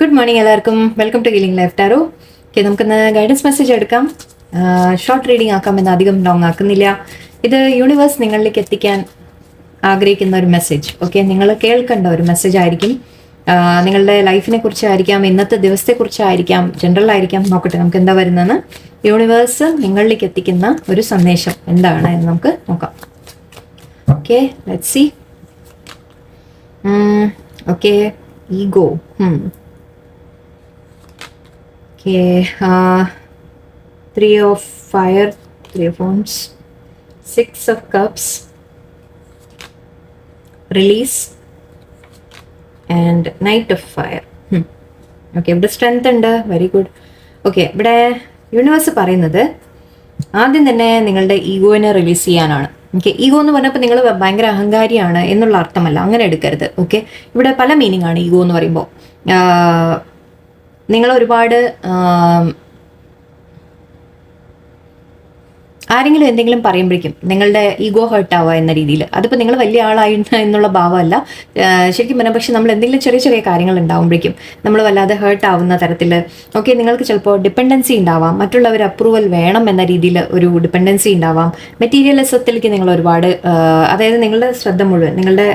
Good morning എല്ലാവർക്കും. Welcome to healing life tarot. Okay, നമുക്കിന്ന് guidance message എടുക്കാം. Short reading ആക്കാമെന്ന് അധികം ലോങ് ആക്കുന്നില്ല. ഇത് യൂണിവേഴ്സ് നിങ്ങളിലേക്ക് എത്തിക്കാൻ ആഗ്രഹിക്കുന്ന ഒരു മെസ്സേജ്. ഓക്കെ, നിങ്ങൾ കേൾക്കേണ്ട ഒരു മെസ്സേജ് ആയിരിക്കും. നിങ്ങളുടെ ലൈഫിനെ കുറിച്ചായിരിക്കാം, ഇന്നത്തെ ദിവസത്തെ കുറിച്ചായിരിക്കാം, ജനറൽ ആയിരിക്കാം. നോക്കട്ടെ നമുക്ക് എന്താ വരുന്നതെന്ന്. യൂണിവേഴ്സ് നിങ്ങളിലേക്ക് എത്തിക്കുന്ന ഒരു സന്ദേശം എന്താണ് എന്ന് നമുക്ക് നോക്കാം. Okay, let's see. Okay, ego. Okay, 3 of fire, 3 of wands, 6 of cups, release, and knight of fire. Okay, ഇവിടെ സ്ട്രെങ്ത് ഉണ്ട്. Very good. ഓക്കെ, ഇവിടെ യൂണിവേഴ്സ് പറയുന്നത് ആദ്യം തന്നെ നിങ്ങളുടെ ഈഗോയിനെ റിലീസ് ചെയ്യാനാണ്. ഓക്കെ, ഈഗോ എന്ന് പറഞ്ഞപ്പോൾ നിങ്ങൾ ഭയങ്കര അഹങ്കാരിയാണ് എന്നുള്ള അർത്ഥമല്ല, അങ്ങനെ എടുക്കരുത്. ഓക്കെ, ഇവിടെ പല മീനിങ് ആണ് ഈഗോ എന്ന് പറയുമ്പോൾ. നിങ്ങൾ ഒരുപാട് ആരെങ്കിലും എന്തെങ്കിലും പറയുമ്പോഴേക്കും നിങ്ങളുടെ ഈഗോ ഹേർട്ട് ആവുക എന്ന രീതിയിൽ, അതിപ്പോൾ നിങ്ങൾ വലിയ ആളായി എന്നുള്ള ഭാവമല്ല ശരിക്കും പറഞ്ഞാൽ. പക്ഷെ നമ്മൾ എന്തെങ്കിലും ചെറിയ ചെറിയ കാര്യങ്ങൾ ഉണ്ടാകുമ്പോഴേക്കും നമ്മൾ വല്ലാതെ ഹേർട്ട് ആവുന്ന തരത്തിൽ. ഓക്കെ, നിങ്ങൾക്ക് ചിലപ്പോൾ ഡിപ്പെൻഡൻസി ഉണ്ടാവാം, മറ്റുള്ളവർ അപ്രൂവൽ വേണം എന്ന രീതിയിൽ ഒരു ഡിപ്പെൻഡൻസി ഉണ്ടാവാം. മെറ്റീരിയലിസത്തിലേക്ക് നിങ്ങൾ ഒരുപാട്, അതായത് നിങ്ങളുടെ ശ്രദ്ധ മുഴുവൻ നിങ്ങളുടെ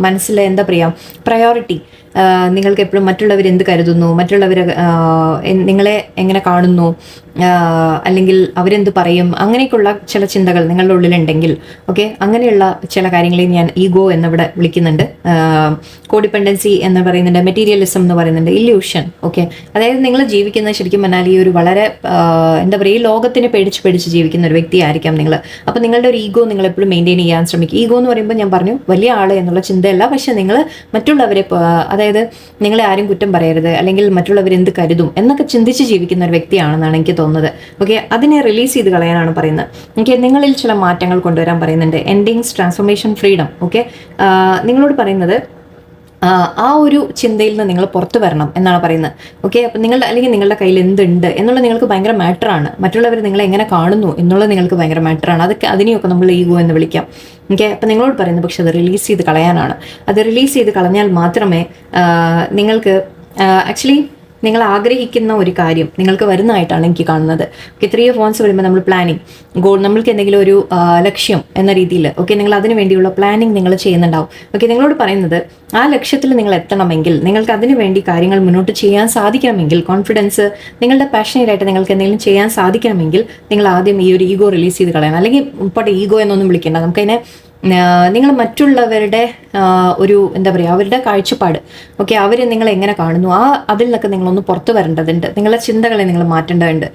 മനസ്സിൽ എന്താ പറയുക, പ്രയോറിറ്റി നിങ്ങൾക്ക് എപ്പോഴും മറ്റുള്ളവർ എന്ത് കരുതുന്നു, മറ്റുള്ളവർ നിങ്ങളെ എങ്ങനെ കാണുന്നു, അല്ലെങ്കിൽ അവരെന്ത് പറയും, അങ്ങനെയൊക്കെയുള്ള ചില ചിന്തകൾ നിങ്ങളുടെ ഉള്ളിലുണ്ടെങ്കിൽ, ഓക്കെ, അങ്ങനെയുള്ള ചില കാര്യങ്ങളെ ഞാൻ ഈഗോ എന്നിവിടെ വിളിക്കുന്നുണ്ട്. കോഡിപ്പെൻഡൻസി എന്ന് പറയുന്നുണ്ട്, മെറ്റീരിയലിസം എന്ന് പറയുന്നുണ്ട്, ഇല്യൂഷൻ. ഓക്കെ, അതായത് നിങ്ങൾ ജീവിക്കുന്ന ശരിക്കും പറഞ്ഞാൽ ഈ ഒരു വളരെ എന്താ പറയുക, ഈ ലോകത്തിനെ പേടിച്ച് ജീവിക്കുന്ന ഒരു വ്യക്തിയായിരിക്കാം നിങ്ങൾ. അപ്പോൾ നിങ്ങളുടെ ഒരു ഈഗോ നിങ്ങൾ എപ്പോഴും മെയിൻറ്റെയിൻ ചെയ്യാൻ ശ്രമിക്കുക. ഈഗോ എന്ന് പറയുമ്പോൾ ഞാൻ പറഞ്ഞു വലിയ ആൾ എന്നുള്ള ചിന്തയല്ല, പക്ഷെ നിങ്ങൾ മറ്റുള്ളവരെ, അതായത് നിങ്ങളെ ആരും കുറ്റം പറയരുത്, അല്ലെങ്കിൽ മറ്റുള്ളവർ എന്ത് കരുതും എന്നൊക്കെ ചിന്തിച്ച് ജീവിക്കുന്ന ഒരു വ്യക്തിയാണെന്നാണ് എനിക്ക് തോന്നുന്നത്. ഓക്കെ, അതിനെ റിലീസ് ചെയ്ത് കളയാനാണ് പറയുന്നത്. ഓക്കെ, നിങ്ങളിൽ ചില മാറ്റങ്ങൾ കൊണ്ടുവരാൻ പറയുന്നുണ്ട്. Endings, transformation, freedom. ഓക്കെ, നിങ്ങളോട് പറയുന്നത് ആ ഒരു ചിന്തയിൽ നിന്ന് നിങ്ങൾ പുറത്തു വരണം എന്നാണ് പറയുന്നത്. ഓക്കെ, അപ്പം നിങ്ങളുടെ, അല്ലെങ്കിൽ നിങ്ങളുടെ കയ്യിൽ എന്തുണ്ട് എന്നുള്ളത് നിങ്ങൾക്ക് ഭയങ്കര മാറ്ററാണ്. മറ്റുള്ളവർ നിങ്ങളെ എങ്ങനെ കാണുന്നു എന്നുള്ളത് നിങ്ങൾക്ക് ഭയങ്കര മാറ്ററാണ്. അതൊക്കെ അതിനെയൊക്കെ നമ്മൾ ഈഗോ എന്ന് വിളിക്കാം. ഓക്കെ, അപ്പം നിങ്ങളോട് പറയുന്നത് പക്ഷെ അത് റിലീസ് ചെയ്ത് കളയാനാണ്. അത് റിലീസ് ചെയ്ത് കളഞ്ഞാൽ മാത്രമേ നിങ്ങൾക്ക് ആക്ച്വലി നിങ്ങൾ ആഗ്രഹിക്കുന്ന ഒരു കാര്യം നിങ്ങൾക്ക് വരുന്നതായിട്ടാണ് എനിക്ക് കാണുന്നത്. ഓക്കെ, 3 of wands വരുമ്പോൾ നമ്മൾ പ്ലാനിങ്, ഗോൾ, നമ്മൾക്ക് എന്തെങ്കിലും ഒരു ലക്ഷ്യം എന്ന രീതിയിൽ, ഓക്കെ, നിങ്ങൾ അതിന് വേണ്ടിയുള്ള പ്ലാനിങ് നിങ്ങൾ ചെയ്യുന്നുണ്ടാവും. ഓക്കെ, നിങ്ങളോട് പറയുന്നത് ആ ലക്ഷ്യത്തിൽ നിങ്ങൾ എത്തണമെങ്കിൽ, നിങ്ങൾക്ക് അതിനു വേണ്ടി കാര്യങ്ങൾ മുന്നോട്ട് ചെയ്യാൻ സാധിക്കണമെങ്കിൽ, കോൺഫിഡൻസ്, നിങ്ങളുടെ പാഷനേറ്റായിട്ട് നിങ്ങൾക്ക് എന്തെങ്കിലും ചെയ്യാൻ സാധിക്കണമെങ്കിൽ നിങ്ങൾ ആദ്യം ഈ ഒരു ഈഗോ റിലീസ് ചെയ്ത് കളയണം. അല്ലെങ്കിൽ ഇപ്പോൾ ഈഗോ എന്നൊന്നും വിളിക്കേണ്ട, നമുക്കതിനെ നിങ്ങൾ മറ്റുള്ളവരുടെ ഒരു എന്താ പറയുക, അവരുടെ കാഴ്ചപ്പാട്, ഓക്കെ, അവർ നിങ്ങളെ എങ്ങനെ കാണുന്നു, അതിൽ നിന്നൊക്കെ നിങ്ങളൊന്ന് പുറത്തു വരേണ്ടതുണ്ട്. നിങ്ങളുടെ ചിന്തകളെ നിങ്ങൾ മാറ്റേണ്ടതുണ്ട്.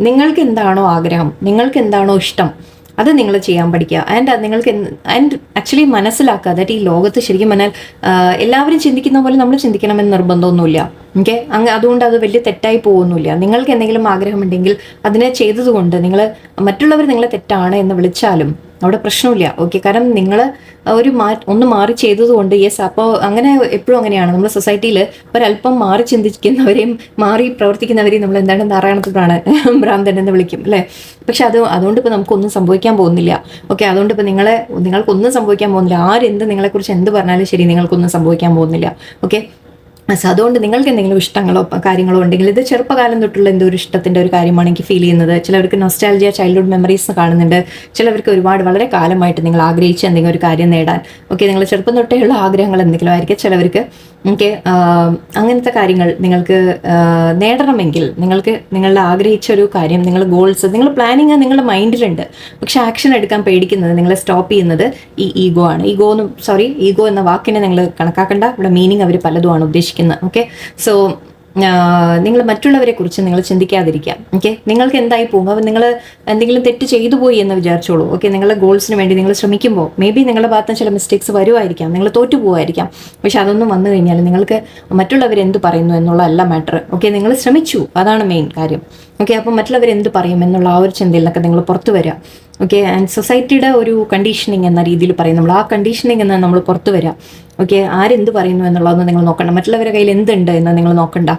നിങ്ങൾക്ക് എന്താണോ ആഗ്രഹം, നിങ്ങൾക്ക് എന്താണോ ഇഷ്ടം, അത് നിങ്ങൾ ചെയ്യാൻ പഠിക്കുക. ആൻഡ് ആക്ച്വലി മനസ്സിലാക്കുക ദാറ്റ് ഈ ലോകത്ത് ശരിക്കും പറഞ്ഞാൽ എല്ലാവരും ചിന്തിക്കുന്ന പോലെ നമ്മൾ ചിന്തിക്കണമെന്ന് നിർബന്ധമൊന്നുമില്ല. ഓക്കെ, അതുകൊണ്ട് അത് വലിയ തെറ്റായി പോകുന്നില്ല. നിങ്ങൾക്ക് എന്തെങ്കിലും ആഗ്രഹമുണ്ടെങ്കിൽ അതിനെ ചെയ്തതുകൊണ്ട് മറ്റുള്ളവർ നിങ്ങളെ തെറ്റാണ് എന്ന് വിളിച്ചാലും അവിടെ പ്രശ്നമില്ല. ഓക്കെ, കാരണം നിങ്ങൾ ഒന്ന് മാറി ചെയ്തതുകൊണ്ട്, യെസ്. അപ്പോൾ അങ്ങനെ എപ്പോഴും അങ്ങനെയാണ് നമ്മുടെ സൊസൈറ്റിയിൽ, ഒരല്പം മാറി ചിന്തിക്കുന്നവരെയും മാറി പ്രവർത്തിക്കുന്നവരെയും നമ്മൾ എന്താണ് നാരായണത്തിലാണ് ഭ്രാന്തൻ എന്ന് വിളിക്കും, അല്ലേ? പക്ഷെ അതുകൊണ്ട് ഇപ്പോൾ നമുക്കൊന്നും സംഭവിക്കാൻ പോകുന്നില്ല. ഓക്കെ, അതുകൊണ്ട് ഇപ്പോൾ നിങ്ങൾക്കൊന്നും സംഭവിക്കാൻ പോകുന്നില്ല. ആരെന്ത് നിങ്ങളെക്കുറിച്ച് എന്ത് പറഞ്ഞാലും ശരി, നിങ്ങൾക്കൊന്നും സംഭവിക്കാൻ പോകുന്നില്ല. ഓക്കെ, അതുകൊണ്ട് നിങ്ങൾക്ക് എന്തെങ്കിലും ഇഷ്ടങ്ങളോ കാര്യങ്ങളോ ഉണ്ടെങ്കിൽ, ഇത് ചെറുപ്പകാലം തൊട്ടുള്ള എന്തോ ഒരു ഇഷ്ടത്തിൻ്റെ ഒരു കാര്യമാണ് എനിക്ക് ഫീൽ ചെയ്യുന്നത്. ചിലവർക്ക് നൊസ്റ്റാൾജിയ, ചൈൽഡ്ഹുഡ് മെമ്മറീസ് കാണുന്നുണ്ട്. ചിലവർക്ക് ഒരുപാട് വളരെ കാലമായിട്ട് നിങ്ങൾ ആഗ്രഹിച്ച എന്തെങ്കിലും ഒരു കാര്യം നേടാൻ, ഓക്കെ, നിങ്ങൾ ചെറുപ്പം തൊട്ടേയുള്ള ആഗ്രഹങ്ങൾ എന്തെങ്കിലും ആയിരിക്കും ചിലവർക്ക്. ഓക്കെ, അങ്ങനത്തെ കാര്യങ്ങൾ നിങ്ങൾക്ക് നേടണമെങ്കിൽ, നിങ്ങളുടെ ആഗ്രഹിച്ച ഒരു കാര്യം, നിങ്ങൾ ഗോൾസ്, നിങ്ങൾ പ്ലാനിങ് നിങ്ങളുടെ മൈൻഡിലുണ്ട്, പക്ഷെ ആക്ഷൻ എടുക്കാൻ പേടിക്കുന്നത്, നിങ്ങളെ സ്റ്റോപ്പ് ചെയ്യുന്നത് ഈ ഈഗോ ആണ്. ഈഗോ എന്ന വാക്കിനെ നിങ്ങൾ കണക്കാക്കേണ്ട. ഇവിടെ മീനിങ് അവർ പലതുമാണ് ഉദ്ദേശിക്കുന്നത്. ഓക്കെ, സോ നിങ്ങൾ മറ്റുള്ളവരെ കുറിച്ച് നിങ്ങൾ ചിന്തിക്കാതിരിക്കാം. ഓക്കെ, നിങ്ങൾക്ക് എന്തായി പോകും, അപ്പം നിങ്ങൾ എന്തെങ്കിലും തെറ്റ് ചെയ്തു പോയി എന്ന് വിചാരിച്ചോളൂ. ഓക്കെ, നിങ്ങളുടെ ഗോൾസിന് വേണ്ടി നിങ്ങൾ ശ്രമിക്കുമ്പോൾ മേ ബി നിങ്ങളുടെ ഭാഗത്ത് ചില മിസ്റ്റേക്സ് വരുമായിരിക്കാം, നിങ്ങൾ തോറ്റു പോകുമായിരിക്കാം. പക്ഷെ അതൊന്നും വന്നു കഴിഞ്ഞാൽ നിങ്ങൾക്ക് മറ്റുള്ളവരെന്ത് പറയുന്നു എന്നുള്ളതല്ല മാറ്റർ. ഓക്കെ, നിങ്ങൾ ശ്രമിച്ചു, അതാണ് മെയിൻ കാര്യം. ഓക്കെ, അപ്പം മറ്റുള്ളവരെന്ത് പറയും എന്നുള്ള ആ ഒരു ചിന്തയിൽ നിന്നൊക്കെ നിങ്ങൾ പുറത്തു വരിക. ഓക്കെ, ആൻഡ് സൊസൈറ്റിയുടെ ഒരു കണ്ടീഷനിങ് എന്ന രീതിയിൽ പറയും നമ്മൾ, ആ കണ്ടീഷനിങ് എന്ന് നമ്മൾ പുറത്തു വരിക. ഓക്കെ, ആരെന്ത് പറയുന്നു എന്നുള്ളതൊന്നും നിങ്ങൾ നോക്കണ്ട, മറ്റുള്ളവരുടെ കയ്യിൽ എന്തുണ്ട് എന്ന് നിങ്ങൾ നോക്കണ്ട.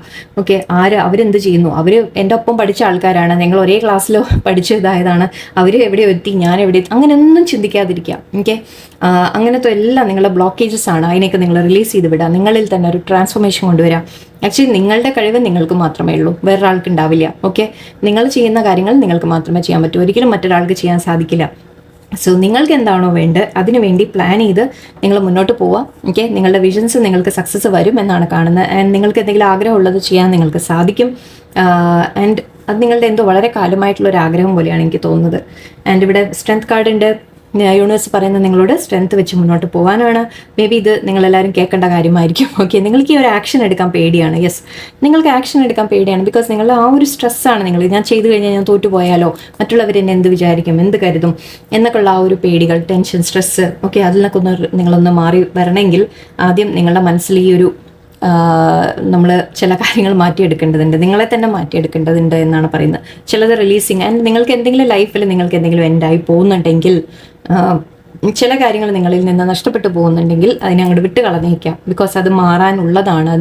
ഓക്കെ, അവരെന്ത് ചെയ്യുന്നു, അവർ എൻ്റെ ഒപ്പം പഠിച്ച ആൾക്കാരാണ്, നിങ്ങൾ ഒരേ ക്ലാസ്സിൽ പഠിച്ചതായതാണ്, അവർ എവിടെ എത്തി, ഞാൻ എവിടെ എത്തി, അങ്ങനെയൊന്നും ചിന്തിക്കാതിരിക്കുക. ഓക്കെ, അങ്ങനത്തെ എല്ലാം നിങ്ങളുടെ ബ്ലോക്കേജസ് ആണ്, അതിനെയൊക്കെ നിങ്ങൾ റിലീസ് ചെയ്ത് വിടുക. നിങ്ങളിൽ തന്നെ ഒരു ട്രാൻസ്ഫോർമേഷൻ കൊണ്ടുവരാം. ആക്ച്വലി നിങ്ങളുടെ കഴിവ് നിങ്ങൾക്ക് മാത്രമേ ഉള്ളൂ, വേറൊരാൾക്ക് ഉണ്ടാവില്ല. ഓക്കെ, നിങ്ങൾ ചെയ്യുന്ന കാര്യങ്ങൾ നിങ്ങൾക്ക് മാത്രമേ ചെയ്യാൻ പറ്റൂ, ഒരിക്കലും മറ്റൊരാൾക്ക് ചെയ്യാൻ സാധിക്കില്ല. സോ നിങ്ങൾക്ക് എന്താണോ വേണ്ടത് അതിനു വേണ്ടി പ്ലാൻ ചെയ്ത് നിങ്ങൾ മുന്നോട്ട് പോവാം. ഓക്കെ, നിങ്ങളുടെ വിഷൻസ് നിങ്ങൾക്ക് സക്സസ് വരും എന്നാണ് കാണുന്നത്. ആൻഡ് നിങ്ങൾക്ക് എന്തെങ്കിലും ആഗ്രഹമുള്ളത് ചെയ്യാൻ നിങ്ങൾക്ക് സാധിക്കും. ആൻഡ് അത് നിങ്ങളുടെ എന്തോ വളരെ കാലമായിട്ടുള്ള ഒരു ആഗ്രഹം പോലെയാണ് എനിക്ക് തോന്നുന്നത്. ആൻഡ് ഇവിടെ സ്ട്രെങ്ത് കാർഡിൻ്റെ യൂണിവേഴ്സ് പറയുന്നത് നിങ്ങളോട് സ്ട്രെങ്ത് വെച്ച് മുന്നോട്ട് പോകാനാണ്. മേ ബി ഇത് നിങ്ങളെല്ലാവരും കേൾക്കേണ്ട കാര്യമായിരിക്കും. ഓക്കെ, നിങ്ങൾക്ക് ഈ ഒരു ആക്ഷൻ എടുക്കാൻ പേടിയാണ്. യെസ്, നിങ്ങൾക്ക് ആക്ഷൻ എടുക്കാൻ പേടിയാണ്. ബിക്കോസ് നിങ്ങളുടെ ആ ഒരു സ്ട്രെസ്സാണ്, ഞാൻ ചെയ്തു കഴിഞ്ഞാൽ ഞാൻ തോറ്റുപോയാലോ, മറ്റുള്ളവർ എന്നെ എന്ത് വിചാരിക്കും, എന്ത് കരുതും എന്നൊക്കെയുള്ള ആ ഒരു പേടികൾ, ടെൻഷൻ, സ്ട്രെസ്സ്, ഓക്കെ, അതിൽ നിന്നൊക്കെ നിങ്ങളൊന്ന് മാറി വരണമെങ്കിൽ ആദ്യം നിങ്ങളുടെ മനസ്സിൽ ഈ ഒരു നമ്മൾ ചില കാര്യങ്ങൾ മാറ്റിയെടുക്കേണ്ടതുണ്ട്, നിങ്ങളെ തന്നെ മാറ്റിയെടുക്കേണ്ടതുണ്ട് എന്നാണ് പറയുന്നത്. ചിലത് റിലീസിങ്. ആൻഡ് നിങ്ങൾക്ക് എന്തെങ്കിലും ലൈഫിൽ നിങ്ങൾക്ക് എന്തെങ്കിലും എൻഡായി പോകുന്നുണ്ടെങ്കിൽ, ചില കാര്യങ്ങൾ നിങ്ങളിൽ നിന്ന് നഷ്ടപ്പെട്ടു പോകുന്നുണ്ടെങ്കിൽ അതിനെ അങ്ങോട്ട് വിട്ട് കളഞ്ഞേക്കാം. ബിക്കോസ് അത് മാറാനുള്ളതാണ്.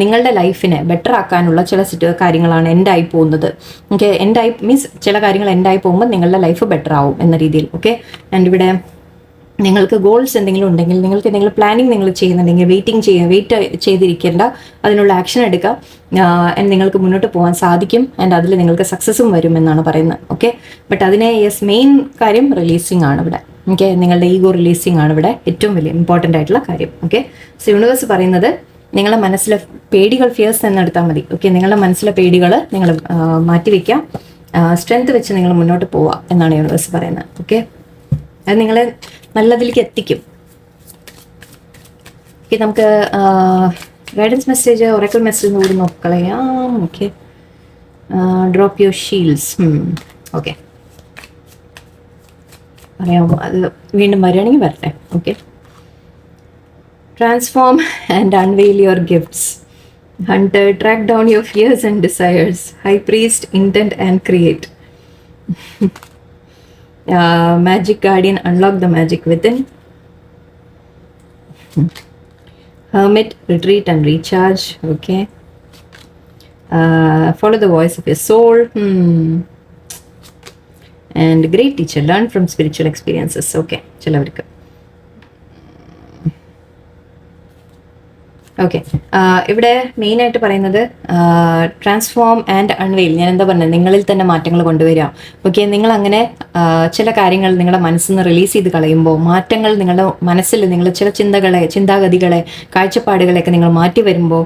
നിങ്ങളുടെ ലൈഫിനെ ബെറ്റർ ആക്കാനുള്ള ചില കാര്യങ്ങളാണ് എൻഡായി പോകുന്നത്. ഓക്കെ, എൻഡായി മീൻസ് ചില കാര്യങ്ങൾ എൻഡായി പോകുമ്പോൾ നിങ്ങളുടെ ലൈഫ് ബെറ്റർ ആവും എന്ന രീതിയിൽ. ഓക്കെ, ആൻഡ് ഇവിടെ നിങ്ങൾക്ക് ഗോൾസ് എന്തെങ്കിലും ഉണ്ടെങ്കിൽ, നിങ്ങൾക്ക് എന്തെങ്കിലും പ്ലാനിങ് നിങ്ങൾ ചെയ്യുന്നുണ്ടെങ്കിൽ വെയിറ്റ് ചെയ്തിരിക്കേണ്ട, അതിനുള്ള ആക്ഷൻ എടുക്കുക. ആൻഡ് നിങ്ങൾക്ക് മുന്നോട്ട് പോകാൻ സാധിക്കും. ആൻഡ് അതിൽ നിങ്ങൾക്ക് സക്സസ്സും വരും എന്നാണ് പറയുന്നത്. ഓക്കെ, ബട്ട് അതിനെ മെയിൻ കാര്യം റിലീസിങ് ആണ് ഇവിടെ. ഓക്കെ, നിങ്ങളുടെ ഈഗോ റിലീസിങ് ആണ് ഇവിടെ ഏറ്റവും വലിയ ഇമ്പോർട്ടൻ്റ് ആയിട്ടുള്ള കാര്യം. ഓക്കെ, സോ യൂണിവേഴ്സ് പറയുന്നത് നിങ്ങളുടെ മനസ്സിലെ പേടികൾ, ഫിയേഴ്സ് എന്നെടുത്താൽ മതി. ഓക്കെ, നിങ്ങളുടെ മനസ്സിലെ പേടികൾ നിങ്ങൾ മാറ്റിവെക്കാം, സ്ട്രെങ്ത് വെച്ച് നിങ്ങൾ മുന്നോട്ട് പോവുക എന്നാണ് യൂണിവേഴ്സ് പറയുന്നത്. ഓക്കെ, അത് നിങ്ങളെ നല്ലതിലേക്ക് എത്തിക്കും. ഓക്കെ, നമുക്ക് ഗൈഡൻസ് മെസ്സേജ്, ഒറക്കിൾ മെസ്സേജ് കൂടി നോക്കളയാം. Okay, drop your shields. Okay, പറയാമോ? അത് വീണ്ടും വരികയാണെങ്കിൽ വരട്ടെ. Okay, transform and unveil your gifts. Hunter, track down your fears and desires. High priest, intent and create. Magic Guardian, unlock the magic within. Hermit, retreat and recharge. Okay, follow the voice of your soul. And great teacher, learn from spiritual experiences. Okay, ചിലവർക്ക്. Okay, ഇവിടെ മെയിനായിട്ട് പറയുന്നത് transform and unveil. ഞാൻ എന്താ പറഞ്ഞത്, നിങ്ങളിൽ തന്നെ മാറ്റങ്ങൾ കൊണ്ടുവരിക. ഓക്കെ, നിങ്ങൾ അങ്ങനെ ചില കാര്യങ്ങൾ നിങ്ങളുടെ മനസ്സിൽ നിന്ന് റിലീസ് ചെയ്ത് കളയുമ്പോൾ, മാറ്റങ്ങൾ നിങ്ങളുടെ മനസ്സിൽ, നിങ്ങൾ ചില ചിന്താഗതികളെ, കാഴ്ചപ്പാടുകളെയൊക്കെ നിങ്ങൾ മാറ്റി വരുമ്പോൾ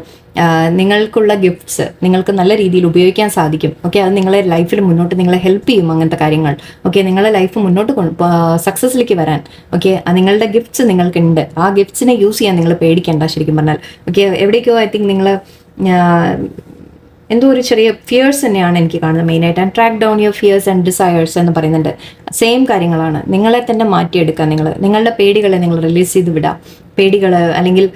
നിങ്ങൾക്കുള്ള ഗിഫ്റ്റ്സ് നിങ്ങൾക്ക് നല്ല രീതിയിൽ ഉപയോഗിക്കാൻ സാധിക്കും. ഓക്കെ, അത് നിങ്ങളെ ലൈഫിൽ മുന്നോട്ട് നിങ്ങളെ ഹെൽപ്പ് ചെയ്യും അങ്ങനത്തെ കാര്യങ്ങൾ. ഓക്കെ, നിങ്ങളെ ലൈഫ് മുന്നോട്ട് സക്സസ്സിലേക്ക് വരാൻ. ഓക്കെ, നിങ്ങളുടെ ഗിഫ്റ്റ്സ് നിങ്ങൾക്കുണ്ട്, ആ ഗിഫ്റ്റ്സിനെ യൂസ് ചെയ്യാൻ നിങ്ങൾ പേടിക്കേണ്ട. ശരിക്കും പറഞ്ഞാൽ ഓക്കെ, എവിടേക്കോ ഐ തിങ്ക് നിങ്ങൾ എന്തോ ഒരു ചെറിയ ഫിയേഴ്സ് തന്നെയാണ് എനിക്ക് കാണുന്നത് മെയിനായിട്ട്. And track down your fears and desires എന്ന് പറയുന്നുണ്ട്. സെയിം കാര്യങ്ങളാണ്. നിങ്ങളെ തന്നെ മാറ്റിയെടുക്കുക. നിങ്ങളുടെ പേടികളെ നിങ്ങൾ റിലീസ് ചെയ്ത് വിടുക. പേടികൾ അല്ലെങ്കിൽ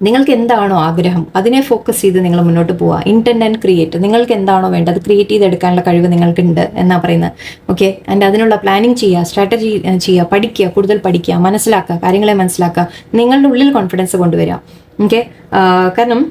നിങ്ങൾക്ക് എന്താണോ ആഗ്രഹം അതിനെ ഫോക്കസ് ചെയ്ത് നിങ്ങൾ മുന്നോട്ട് പോവുക. Intent and create. നിങ്ങൾക്ക് എന്താണോ വേണ്ടത് ക്രിയേറ്റ് ചെയ്തെടുക്കാനുള്ള കഴിവ് നിങ്ങൾക്കുണ്ട് എന്നാണ് പറയുന്നത്. ഓക്കെ, ആൻഡ് അതിനുള്ള പ്ലാനിങ് ചെയ്യുക, സ്ട്രാറ്റജി ചെയ്യുക, പഠിക്കുക, കൂടുതൽ പഠിക്കുക, മനസ്സിലാക്കുക, കാര്യങ്ങളെ മനസ്സിലാക്കുക, നിങ്ങളുടെ ഉള്ളിൽ കോൺഫിഡൻസ് കൊണ്ടുവരിക. ഓക്കെ, കാരണം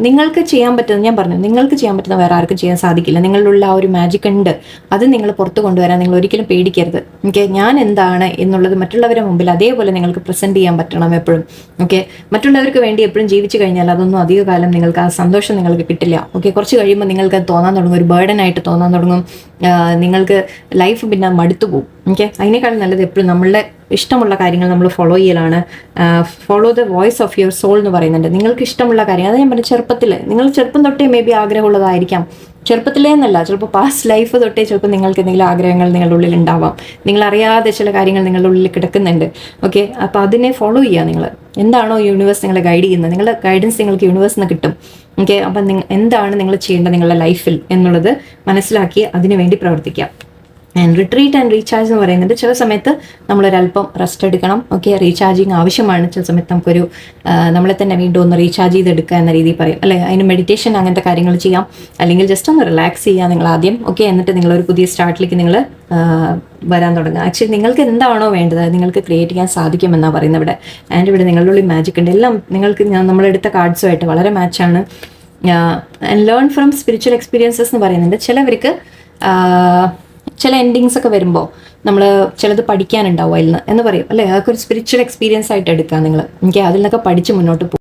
നിങ്ങൾക്ക് ചെയ്യാൻ പറ്റുന്ന, ഞാൻ പറഞ്ഞു, നിങ്ങൾക്ക് ചെയ്യാൻ പറ്റുന്ന വേറെ ആർക്കും ചെയ്യാൻ സാധിക്കില്ല. നിങ്ങളുടെ ആ ഒരു മാജിക് ഉണ്ട്, അത് നിങ്ങൾ പുറത്ത് കൊണ്ടുവരാൻ നിങ്ങൾ ഒരിക്കലും പേടിക്കരുത്. ഓക്കെ, ഞാൻ എന്താണ് എന്നുള്ളത് മറ്റുള്ളവരുടെ മുമ്പിൽ അതേപോലെ നിങ്ങൾക്ക് പ്രസന്റ് ചെയ്യാൻ പറ്റണം എപ്പോഴും. ഓക്കെ, മറ്റുള്ളവർക്ക് വേണ്ടി എപ്പോഴും ജീവിച്ചു കഴിഞ്ഞാൽ അതൊന്നും അധിക കാലം നിങ്ങൾക്ക് ആ സന്തോഷം നിങ്ങൾക്ക് കിട്ടില്ല. ഓക്കെ, കുറച്ച് കഴിയുമ്പോൾ നിങ്ങൾക്ക് തോന്നാൻ തുടങ്ങും, ഒരു ബേർഡൻ ആയിട്ട് തോന്നാൻ തുടങ്ങും. നിങ്ങൾക്ക് ലൈഫ് പിന്നെ മടുത്തു പോകും. ഓക്കെ, അതിനേക്കാളും നല്ലത് എപ്പോഴും നമ്മളുടെ ഇഷ്ടമുള്ള കാര്യങ്ങൾ നമ്മൾ ഫോളോ ചെയ്യലാണ്. Follow the voice of your soul എന്ന് പറയുന്നുണ്ട്. നിങ്ങൾക്ക് ഇഷ്ടമുള്ള കാര്യങ്ങൾ, അത് ഞാൻ പറഞ്ഞു, നിങ്ങൾ ചെറുപ്പം തൊട്ടേ മേ ബി ആഗ്രഹമുള്ളതായിരിക്കാം. ചെറുപ്പത്തിലേ എന്നല്ല, ചിലപ്പോൾ പാസ്റ്റ് ലൈഫ് തൊട്ടേ ചിലപ്പോൾ നിങ്ങൾക്ക് എന്തെങ്കിലും ആഗ്രഹങ്ങൾ നിങ്ങളുടെ ഉള്ളിൽ ഉണ്ടാവാം. നിങ്ങളറിയാതെ ചില കാര്യങ്ങൾ നിങ്ങളുടെ ഉള്ളിൽ കിടക്കുന്നുണ്ട്. ഓക്കെ, അപ്പോൾ അതിനെ ഫോളോ ചെയ്യുക. നിങ്ങൾ എന്താണോ യൂണിവേഴ്സ് നിങ്ങളെ ഗൈഡ് ചെയ്യുന്നത്, നിങ്ങളുടെ ഗൈഡൻസ് നിങ്ങൾക്ക് യൂണിവേഴ്സിൽ നിന്ന് കിട്ടും. ഓക്കെ, അപ്പം എന്താണ് നിങ്ങൾ ചെയ്യേണ്ടത് നിങ്ങളുടെ ലൈഫിൽ എന്നുള്ളത് മനസ്സിലാക്കി അതിനു വേണ്ടി പ്രവർത്തിക്കാം. ആൻഡ് റിട്രീറ്റ് ആൻഡ് റീചാർജ് എന്ന് പറയുന്നത് ചില സമയത്ത് നമ്മളൊരല്പം റെസ്റ്റ് എടുക്കണം. ഓക്കെ, റീചാർജിങ് ആവശ്യമാണ്. ചില സമയത്ത് നമുക്കൊരു നമ്മളെ തന്നെ വീണ്ടും ഒന്ന് റീചാർജ് ചെയ്തെടുക്കുക എന്ന രീതിയിൽ പറയും അല്ലേ. അതിന് മെഡിറ്റേഷൻ അങ്ങനത്തെ കാര്യങ്ങൾ ചെയ്യാം, അല്ലെങ്കിൽ ജസ്റ്റ് ഒന്ന് റിലാക്സ് ചെയ്യുക നിങ്ങൾ ആദ്യം. ഓക്കെ, എന്നിട്ട് നിങ്ങളൊരു പുതിയ സ്റ്റാർട്ടിലേക്ക് നിങ്ങൾ വരാൻ തുടങ്ങുക. ആക്ച്വലി നിങ്ങൾക്ക് എന്താണോ വേണ്ടത് നിങ്ങൾക്ക് ക്രിയേറ്റ് ചെയ്യാൻ സാധിക്കുമെന്നാണ് പറയുന്നത് ഇവിടെ. ആൻഡ് ഇവിടെ നിങ്ങളുടെ ഉള്ളിൽ മാജിക് ഉണ്ട്. എല്ലാം നിങ്ങൾക്ക് നമ്മളെടുത്ത കാർഡ്സുമായിട്ട് വളരെ മാച്ചാണ്. And learn from spiritual experiences എന്ന് പറയുന്നുണ്ട്. ചിലവർക്ക് ചില എൻഡിങ്സ് ഒക്കെ വരുമ്പോൾ നമ്മൾ ചിലത് പഠിക്കാനുണ്ടാവും അതിൽ നിന്ന് എന്ന് പറയും അല്ലേ. അതൊക്കെ ഒരു സ്പിരിച്വൽ എക്സ്പീരിയൻസ് ആയിട്ട് എടുക്കുക നിങ്ങൾ. എനിക്ക് അതിൽ നിന്നൊക്കെ പഠിച്ച് മുന്നോട്ട് പോകും.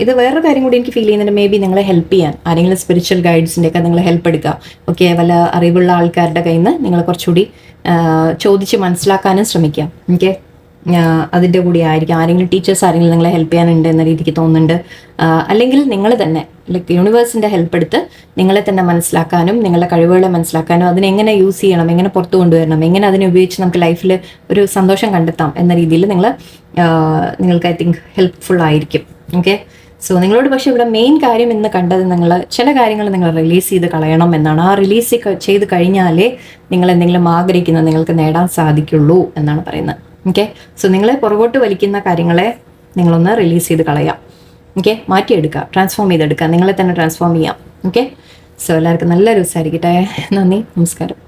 ഇത് വേറൊരു കാര്യം കൂടി എനിക്ക് ഫീൽ ചെയ്യുന്നുണ്ട്. മേ ബി നിങ്ങളെ ഹെൽപ്പ് ചെയ്യാൻ ആരെങ്കിലും സ്പിരിച്വൽ ഗൈഡ്സിൻ്റെ ഒക്കെ നിങ്ങളെ ഹെൽപ്പ് എടുക്കുക. ഓക്കെ, വല്ല അറിവുള്ള ആൾക്കാരുടെ കയ്യിൽ നിന്ന് നിങ്ങൾ കുറച്ചുകൂടി ചോദിച്ച് മനസ്സിലാക്കാനും ശ്രമിക്കാം. ഓക്കെ, അതിൻ്റെ കൂടി ആയിരിക്കും. ആരെങ്കിലും ടീച്ചേഴ്സ് ആരെങ്കിലും നിങ്ങളെ ഹെൽപ്പ് ചെയ്യാനുണ്ട് എന്ന രീതിക്ക് തോന്നുന്നുണ്ട്. അല്ലെങ്കിൽ നിങ്ങൾ തന്നെ ലൈക്ക് യൂണിവേഴ്സിൻ്റെ ഹെൽപ്പ് എടുത്ത് നിങ്ങളെ തന്നെ മനസ്സിലാക്കാനും നിങ്ങളുടെ കഴിവുകളെ മനസ്സിലാക്കാനും അതിനെങ്ങനെ യൂസ് ചെയ്യണം, എങ്ങനെ പുറത്തു കൊണ്ടുവരണം, എങ്ങനെ അതിനെ ഉപയോഗിച്ച് നമുക്ക് ലൈഫിൽ ഒരു സന്തോഷം കണ്ടെത്താം എന്ന രീതിയിൽ നിങ്ങൾക്ക് ഐ തിങ്ക് ഹെൽപ്ഫുൾ ആയിരിക്കും. ഓക്കെ, സോ നിങ്ങളോട് പക്ഷേ ഇവിടെ മെയിൻ കാര്യം എന്ന് കണ്ടത് നിങ്ങൾ ചില കാര്യങ്ങൾ നിങ്ങൾ റിലീസ് ചെയ്ത് കളയണം എന്നാണ്. ആ റിലീസ് ചെയ്ത് കഴിഞ്ഞാലേ നിങ്ങൾ എന്തെങ്കിലും ആഗ്രഹിക്കുന്നത് നിങ്ങൾക്ക് നേടാൻ സാധിക്കുള്ളൂ എന്നാണ് പറയുന്നത്. ഓക്കെ, സോ നിങ്ങളെ പുറകോട്ട് വലിക്കുന്ന കാര്യങ്ങളെ നിങ്ങളൊന്ന് റിലീസ് ചെയ്ത് കളയാം. ഓക്കെ, മാറ്റിയെടുക്കുക, ട്രാൻസ്ഫോം ചെയ്തെടുക്കുക, നിങ്ങളെ തന്നെ ട്രാൻസ്ഫോം ചെയ്യാം. ഓക്കെ, സോ എല്ലാവർക്കും നല്ലൊരു ദിവസമായിരിക്കട്ടെ. നന്ദി, നമസ്കാരം.